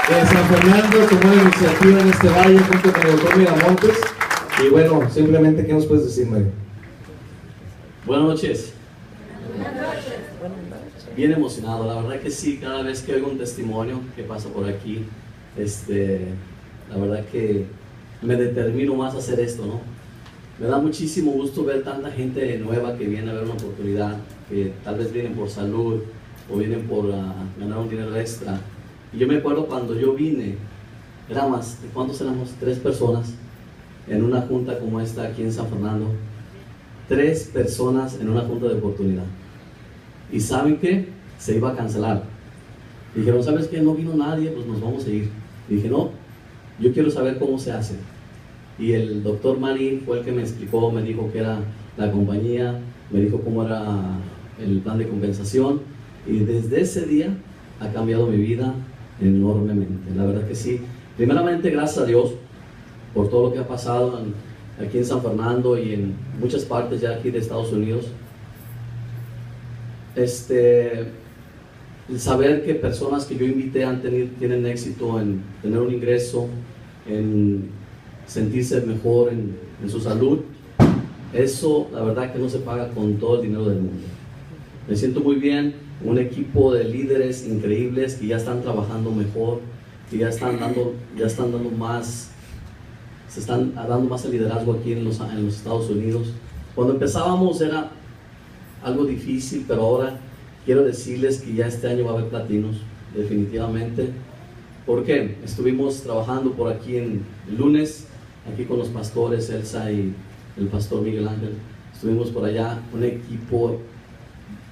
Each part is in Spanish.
San Fernando tomó la iniciativa en este valle junto con el doctor Miramontes. Y bueno, simplemente, ¿qué nos puedes decir, Mario? Buenas noches. Bien emocionado, la verdad que sí, cada vez que oigo un testimonio que pasa por aquí, la verdad que me determino más a hacer esto, ¿no? Me da muchísimo gusto ver tanta gente nueva que viene a ver una oportunidad, que tal vez vienen por salud o vienen por ganar un dinero extra. Y yo me acuerdo cuando yo vine, ¿cuántos éramos? 3 personas en una junta como esta aquí en San Fernando. 3 personas en una junta de oportunidad. ¿Y saben qué? Se iba a cancelar. Dijeron, ¿sabes qué? No vino nadie, pues nos vamos a ir. Y dije, no, yo quiero saber cómo se hace. Y el doctor Manny fue el que me explicó, me dijo que era la compañía, me dijo cómo era el plan de compensación. Y desde ese día ha cambiado mi vida enormemente. La verdad que sí. Primeramente, gracias a Dios por todo lo que ha pasado aquí en San Fernando y en muchas partes ya aquí de Estados Unidos. El saber que personas que yo invité tienen éxito en tener un ingreso, en sentirse mejor en su salud, eso la verdad que no se paga con todo el dinero del mundo. Me siento muy bien, un equipo de líderes increíbles que ya están trabajando mejor, que ya están dando más, se están dando más el liderazgo aquí en los Estados Unidos. Cuando empezábamos era algo difícil, pero ahora quiero decirles que ya este año va a haber platinos, definitivamente. ¿Por qué? Estuvimos trabajando por aquí el lunes, aquí con los pastores Elsa y el pastor Miguel Ángel. Estuvimos por allá, un equipo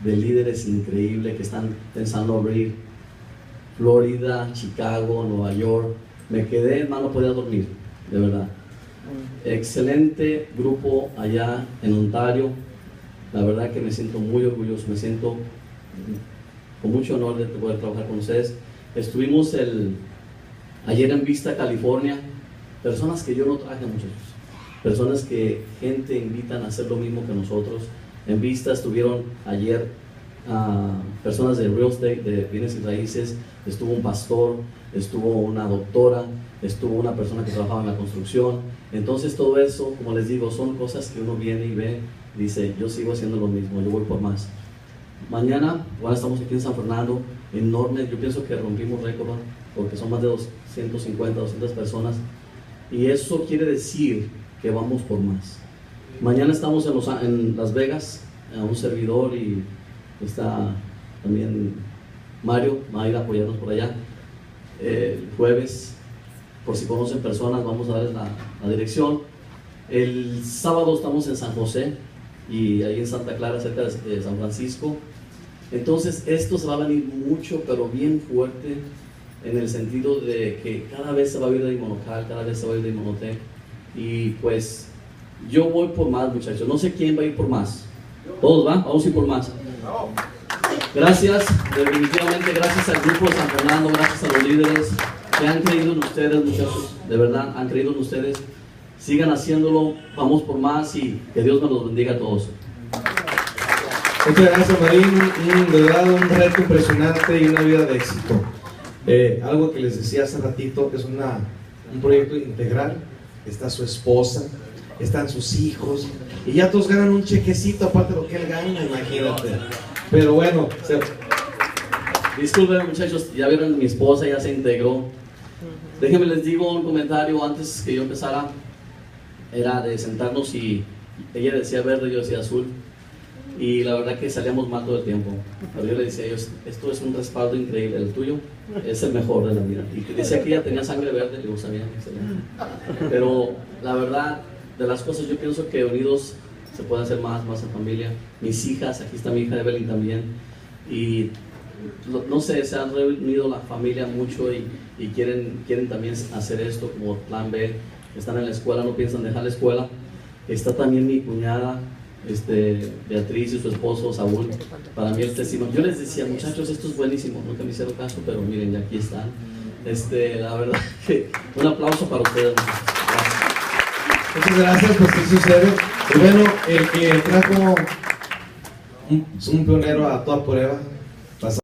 de líderes increíble que están pensando abrir Florida, Chicago, Nueva York. Me quedé, hermano, no podía dormir, de verdad. Excelente grupo allá en Ontario. La verdad que me siento muy orgulloso, me siento con mucho honor de poder trabajar con ustedes. Estuvimos ayer en Vista, California. Personas que yo no traje, muchachos. Personas que gente invitan a hacer lo mismo que nosotros. En Vista estuvieron ayer personas de real estate, de bienes y raíces. Estuvo un pastor, estuvo una doctora, estuvo una persona que trabajaba en la construcción. Entonces todo eso, como les digo, son cosas que uno viene y ve, dice, yo sigo haciendo lo mismo, yo voy por más. Mañana, bueno, estamos aquí en San Fernando, enorme, yo pienso que rompimos récord, porque son más de 250, 200 personas, y eso quiere decir que vamos por más. Mañana estamos en Las Vegas, un servidor, y está también Mario, va a ir a apoyarnos por allá. El jueves, por si conocen personas, vamos a darles la dirección. El sábado estamos en San José, y ahí en Santa Clara, cerca de San Francisco. Entonces esto se va a venir mucho, pero bien fuerte, en el sentido de que cada vez se va a ir de Inmonocal, cada vez se va a ir de Inmonotec. Y pues yo voy por más, muchachos. No sé quién va a ir por más. Todos van, vamos a ir por más. Gracias, definitivamente gracias al grupo de San Fernando, gracias a los líderes que han creído en ustedes, muchachos. De verdad, han creído en ustedes. Sigan haciéndolo, vamos por más y que Dios nos los bendiga a todos. Muchas gracias, Marín. De verdad, un reto impresionante y una vida de éxito. Algo que les decía hace ratito, es un proyecto integral. Está su esposa, están sus hijos, y ya todos ganan un chequecito aparte de lo que él gana, imagínate. Pero bueno, disculpen, muchachos, ya vieron, mi esposa ya se integró. Déjenme les digo un comentario antes que yo empezara. Era de sentarnos y ella decía verde, yo decía azul, y la verdad que salíamos mal todo el tiempo. Pero yo le decía a ellos, esto es un respaldo increíble, el tuyo es el mejor de la vida. Y que decía que ella tenía sangre verde, y yo sabía, excelente. Pero la verdad, de las cosas, yo pienso que unidos se puede hacer más en familia. Mis hijas, aquí está mi hija Evelyn también, y no sé, se han reunido la familia mucho y quieren también hacer esto como plan B. Están en la escuela, no piensan dejar la escuela. Está también mi cuñada, Beatriz, y su esposo Saúl. Para mí el testimonio, yo les decía, muchachos, esto es buenísimo, nunca me hicieron caso, pero miren, ya aquí están. La verdad que un aplauso para ustedes. Gracias. Muchas gracias, pues ¿qué sucede? Y bueno, el que trajo un pionero a toda prueba,